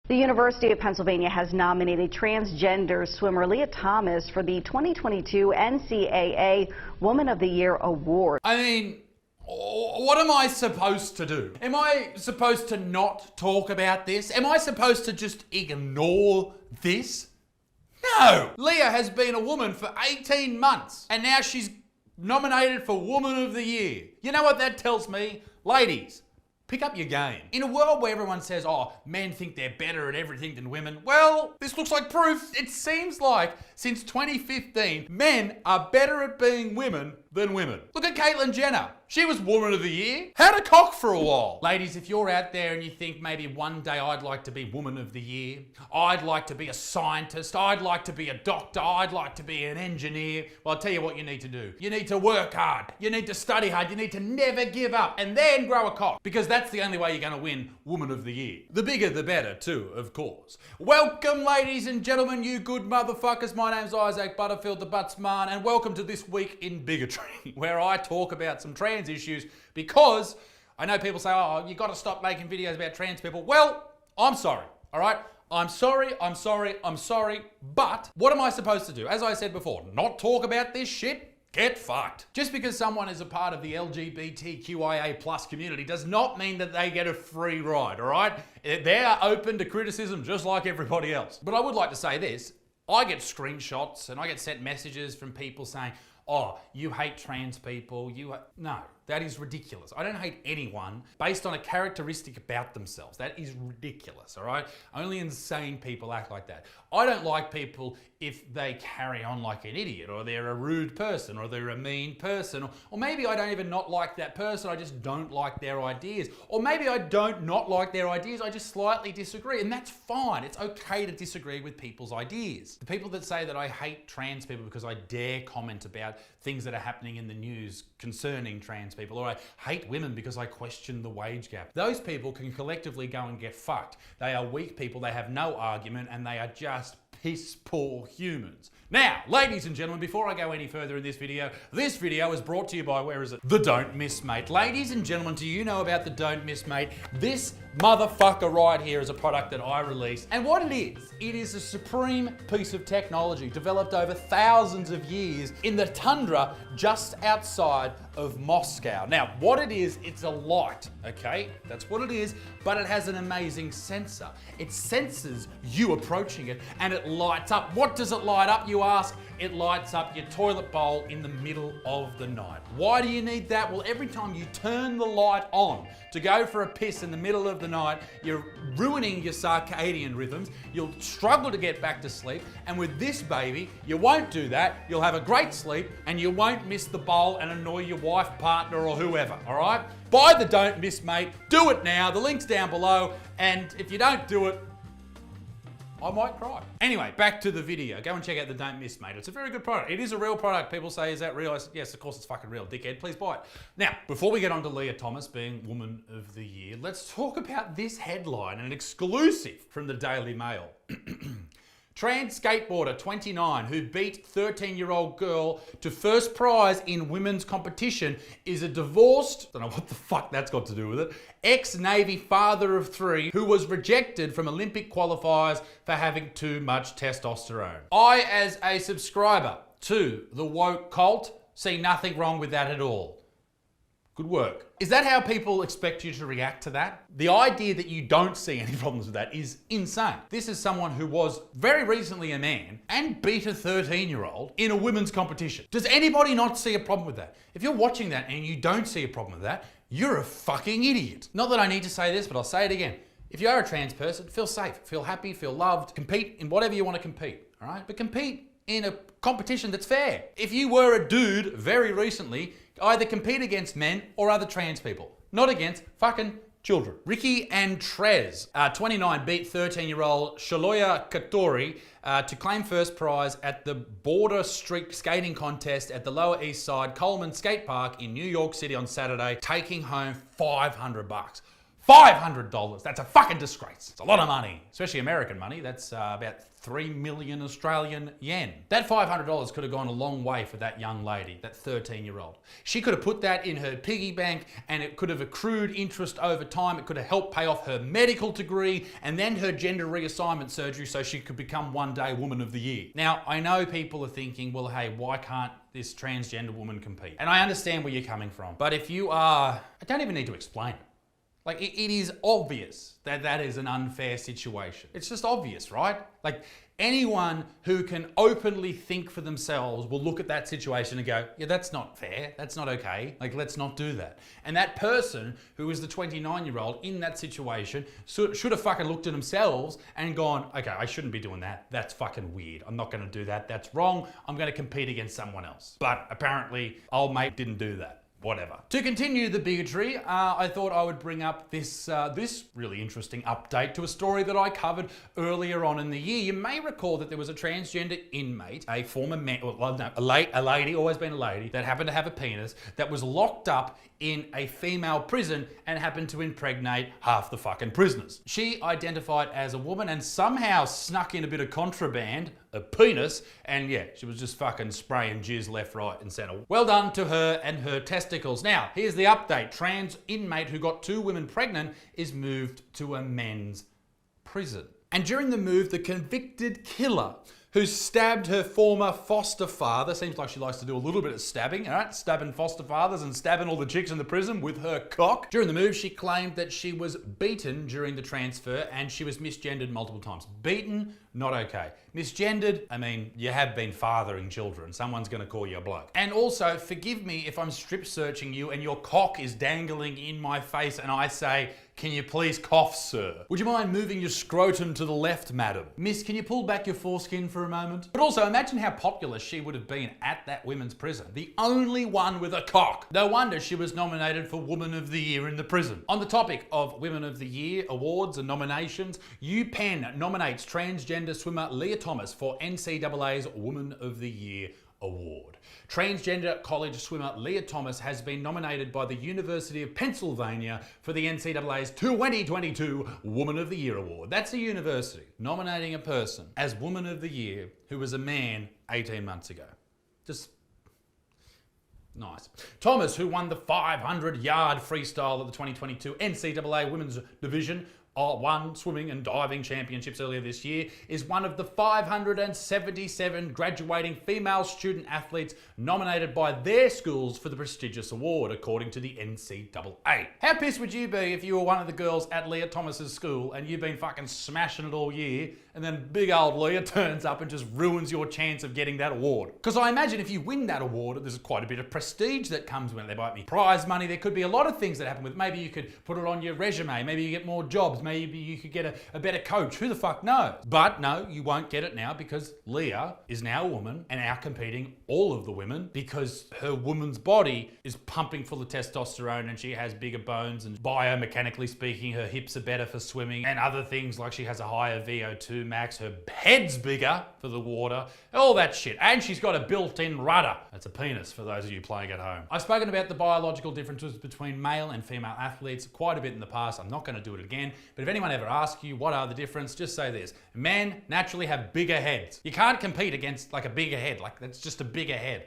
The University of Pennsylvania has nominated transgender swimmer Leah Thomas for the 2022 NCAA Woman of the Year Award. I mean, what am I supposed to do? Am I supposed to not talk about this? Am I supposed to just ignore this? No! Leah has been a woman for 18 months and now she's nominated for Woman of the Year. You know what that tells me? Ladies, pick up your game. In a world where everyone says, oh, men think they're better at everything than women, well, this looks like proof. It seems like since 2015, men are better at being women than women. Look at Caitlyn Jenner. She was Woman of the Year. Had a cock for a while. Ladies, if you're out there and you think maybe one day I'd like to be Woman of the Year, I'd like to be a scientist, I'd like to be a doctor, I'd like to be an engineer, well, I'll tell you what you need to do. You need to work hard. You need to study hard. You need to never give up and then grow a cock, because that's the only way you're going to win Woman of the Year. The bigger, the better too, of course. Welcome, ladies and gentlemen, you good motherfuckers. My name's Isaac Butterfield, the Buttsman, and welcome to This Week in Bigotry, where I talk about some trans issues, because I know people say, oh, you got to stop making videos about trans people. Well, I'm sorry, all right? I'm sorry, but what am I supposed to do? As I said before, not talk about this shit? Get fucked. Just because someone is a part of the LGBTQIA plus community does not mean that they get a free ride, all right? They are open to criticism just like everybody else. But I would like to say this, I get screenshots and I get sent messages from people saying, oh, you hate trans people, no, that is ridiculous. I don't hate anyone based on a characteristic about themselves. That is ridiculous, all right? Only insane people act like that. I don't like people if they carry on like an idiot, or they're a rude person, or they're a mean person, or maybe I don't even not like that person, I just don't like their ideas. Or maybe I don't not like their ideas, I just slightly disagree, and that's fine. It's okay to disagree with people's ideas. The people that say that I hate trans people because I dare comment about things that are happening in the news concerning trans people, or I hate women because I question the wage gap, those people can collectively go and get fucked. They are weak people, they have no argument, and they are just piss poor humans. Now, ladies and gentlemen, before I go any further in this video is brought to you by, where is it? The Don't Miss Mate. Ladies and gentlemen, do you know about the Don't Miss Mate? This motherfucker right here is a product that I released. And what it is a supreme piece of technology developed over thousands of years in the tundra just outside of Moscow. Now, what it is, it's a light, okay? That's what it is, but it has an amazing sensor. It senses you approaching it and it lights up. What does it light up, you ask? It lights up your toilet bowl in the middle of the night. Why do you need that? Well, every time you turn the light on to go for a piss in the middle of the night, you're ruining your circadian rhythms. You'll struggle to get back to sleep. And with this baby, you won't do that. You'll have a great sleep and you won't miss the bowl and annoy your wife, partner, or whoever, all right? Buy the Don't Miss Mate. Do it now. The link's down below. And if you don't do it, I might cry. Anyway, back to the video. Go and check out the Don't Miss Mate. It's a very good product. It is a real product. People say, is that real? I said, yes, of course it's fucking real, dickhead. Please buy it. Now, before we get on to Leah Thomas being Woman of the Year, let's talk about this headline, an exclusive from the Daily Mail. Trans skateboarder 29 who beat 13-year-old girl to first prize in women's competition is a divorced, don't know what the fuck that's got to do with it, ex-Navy father of 3 who was rejected from Olympic qualifiers for having too much testosterone. I, as a subscriber to the woke cult, see nothing wrong with that at all. Good work. Is that how people expect you to react to that? The idea that you don't see any problems with that is insane. This is someone who was very recently a man and beat a 13-year-old in a women's competition. Does anybody not see a problem with that? If you're watching that and you don't see a problem with that, you're a fucking idiot. Not that I need to say this, but I'll say it again. If you are a trans person, feel safe, feel happy, feel loved, compete in whatever you want to compete, all right? But compete in a competition that's fair. If you were a dude very recently, either compete against men or other trans people, not against fucking children. Ricky and Trez, 29, beat 13-year-old Shaloya Katori to claim first prize at the Border Street skating contest at the Lower East Side Coleman Skate Park in New York City on Saturday, taking home $500. $500. That's a fucking disgrace. It's a lot of money, especially American money. That's about 3 million Australian yen. That $500 could have gone a long way for that young lady, that 13-year-old. She could have put that in her piggy bank and it could have accrued interest over time. It could have helped pay off her medical degree and then her gender reassignment surgery so she could become one day Woman of the Year. Now, I know people are thinking, well, hey, why can't this transgender woman compete? And I understand where you're coming from. But if you are, I don't even need to explain it. Like, it is obvious that that is an unfair situation. It's just obvious, right? Like, anyone who can openly think for themselves will look at that situation and go, yeah, that's not fair. That's not okay. Like, let's not do that. And that person who is the 29-year-old in that situation should have fucking looked at themselves and gone, okay, I shouldn't be doing that. That's fucking weird. I'm not going to do that. That's wrong. I'm going to compete against someone else. But apparently, old mate didn't do that. Whatever. To continue the bigotry, I thought I would bring up this really interesting update to a story that I covered earlier on in the year. You may recall that there was a transgender inmate, a former man, well, no, a lady, always been a lady, that happened to have a penis, that was locked up in a female prison and happened to impregnate half the fucking prisoners. She identified as a woman and somehow snuck in a bit of contraband, a penis, and yeah, she was just fucking spraying jizz left, right, and centre. Well done to her and her testicles. Now, here's the update. Trans inmate who got 2 women pregnant is moved to a men's prison. And during the move, the convicted killer who stabbed her former foster father, seems like she likes to do a little bit of stabbing, all right? Stabbing foster fathers and stabbing all the chicks in the prison with her cock. During the move, she claimed that she was beaten during the transfer and she was misgendered multiple times. Beaten, not okay. Misgendered, I mean, you have been fathering children. Someone's gonna call you a bloke. And also, forgive me if I'm strip searching you and your cock is dangling in my face and I say, can you please cough, sir? Would you mind moving your scrotum to the left, madam? Miss, can you pull back your foreskin for a moment? But also, imagine how popular she would have been at that women's prison. The only one with a cock. No wonder she was nominated for Woman of the Year in the prison. On the topic of Women of the Year awards and nominations, UPenn nominates transgender swimmer Leah Thomas for NCAA's Woman of the Year award. Transgender college swimmer Leah Thomas has been nominated by the University of Pennsylvania for the NCAA's 2022 Woman of the Year award. That's a university nominating a person as Woman of the Year who was a man 18 months ago. Just nice. Thomas, who won the 500-yard freestyle at the 2022 NCAA Women's Division won swimming and diving championships earlier this year, is one of the 577 graduating female student athletes nominated by their schools for the prestigious award, according to the NCAA. How pissed would you be if you were one of the girls at Leah Thomas's school and you've been fucking smashing it all year, and then big old Leah turns up and just ruins your chance of getting that award? Because I imagine if you win that award, there's quite a bit of prestige that comes with it. There might be prize money, there could be a lot of things that happen with it. Maybe you could put it on your resume, maybe you get more jobs, maybe you could get a better coach, who the fuck knows? But no, you won't get it now because Leah is now a woman and out-competing all of the women because her woman's body is pumping full of testosterone and she has bigger bones, and biomechanically speaking, her hips are better for swimming and other things, like she has a higher VO2 max, her head's bigger for the water, all that shit. And she's got a built-in rudder. That's a penis for those of you playing at home. I've spoken about the biological differences between male and female athletes quite a bit in the past. I'm not going to do it again, but if anyone ever asks you what are the difference, just say this: men naturally have bigger heads. You can't compete against like a bigger head. Like, that's just a bigger head.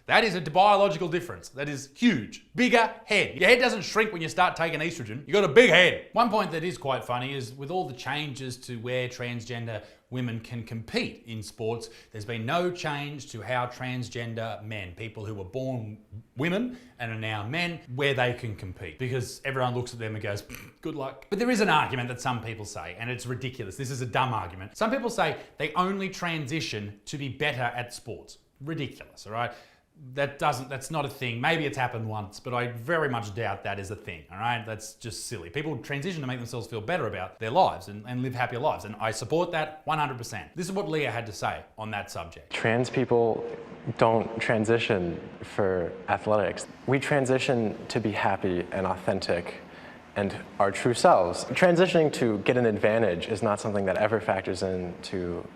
That is a biological difference. That is huge. Bigger head. Your head doesn't shrink when you start taking estrogen. You got a big head. One point that is quite funny is with all the changes to where transgender women can compete in sports, there's been no change to how transgender men, people who were born women and are now men, where they can compete, because everyone looks at them and goes, good luck. But there is an argument that some people say, and it's ridiculous. This is a dumb argument. Some people say they only transition to be better at sports. Ridiculous, all right? That's not a thing. Maybe it's happened once, but I very much doubt that is a thing, all right? That's just silly. People transition to make themselves feel better about their lives and live happier lives, and I support that 100%. This is what Leah had to say on that subject. Trans people don't transition for athletics. We transition to be happy and authentic and our true selves. Transitioning to get an advantage is not something that ever factors into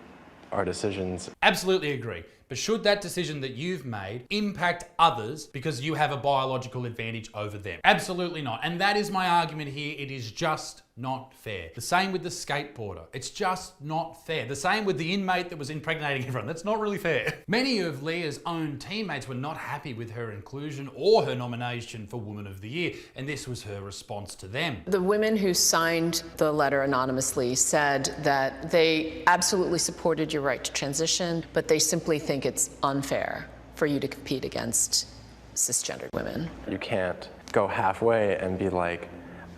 our decisions. Absolutely agree. But should that decision that you've made impact others because you have a biological advantage over them? Absolutely not. And that is my argument here. It is just not fair. The same with the skateboarder. It's just not fair. The same with the inmate that was impregnating everyone. That's not really fair. Many of Leah's own teammates were not happy with her inclusion or her nomination for Woman of the Year, and this was her response to them. The women who signed the letter anonymously said that they absolutely supported your right to transition, but they simply think it's unfair for you to compete against cisgendered women. You can't go halfway and be like,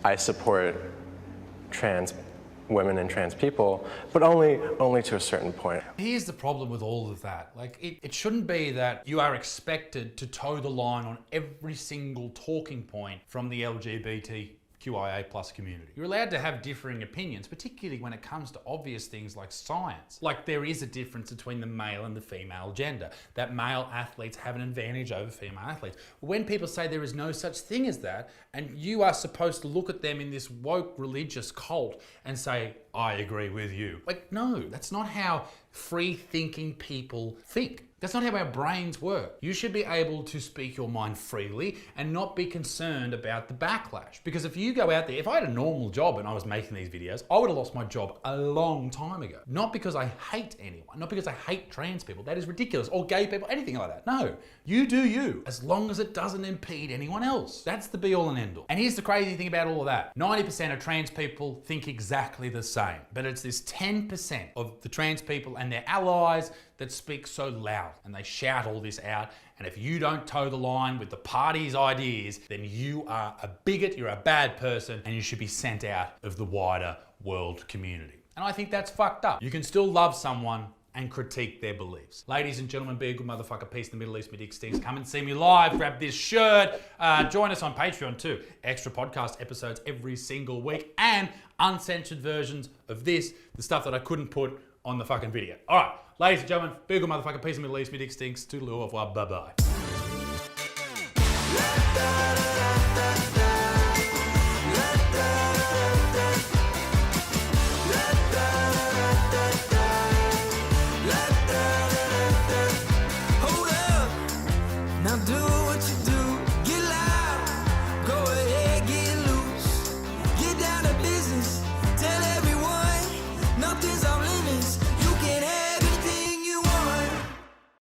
I support trans women and trans people, but only to a certain point. Here's the problem with all of that. Like, it shouldn't be that you are expected to toe the line on every single talking point from the LGBTQIA+ community. You're allowed to have differing opinions, particularly when it comes to obvious things like science. Like, there is a difference between the male and the female gender, that male athletes have an advantage over female athletes. When people say there is no such thing as that, and you are supposed to look at them in this woke religious cult and say, I agree with you. Like, no, that's not how free-thinking people think. That's not how our brains work. You should be able to speak your mind freely and not be concerned about the backlash. Because if you go out there, if I had a normal job and I was making these videos, I would have lost my job a long time ago. Not because I hate anyone, not because I hate trans people, that is ridiculous, or gay people, anything like that. No, you do you, as long as it doesn't impede anyone else. That's the be all and end all. And here's the crazy thing about all of that. 90% of trans people think exactly the same, but it's this 10% of the trans people and their allies that speak so loud and they shout all this out. And if you don't toe the line with the party's ideas, then you are a bigot, you're a bad person, and you should be sent out of the wider world community. And I think that's fucked up. You can still love someone and critique their beliefs. Ladies and gentlemen, be a good motherfucker. Peace in the Middle East, my dick stinks. Come and see me live, grab this shirt. Join us on Patreon too. Extra podcast episodes every single week and uncensored versions of this, the stuff that I couldn't put on the fucking video. All right, ladies and gentlemen, be a good motherfucker. Peace in the Middle East, my dick stinks. Toodaloo, au revoir, bye-bye.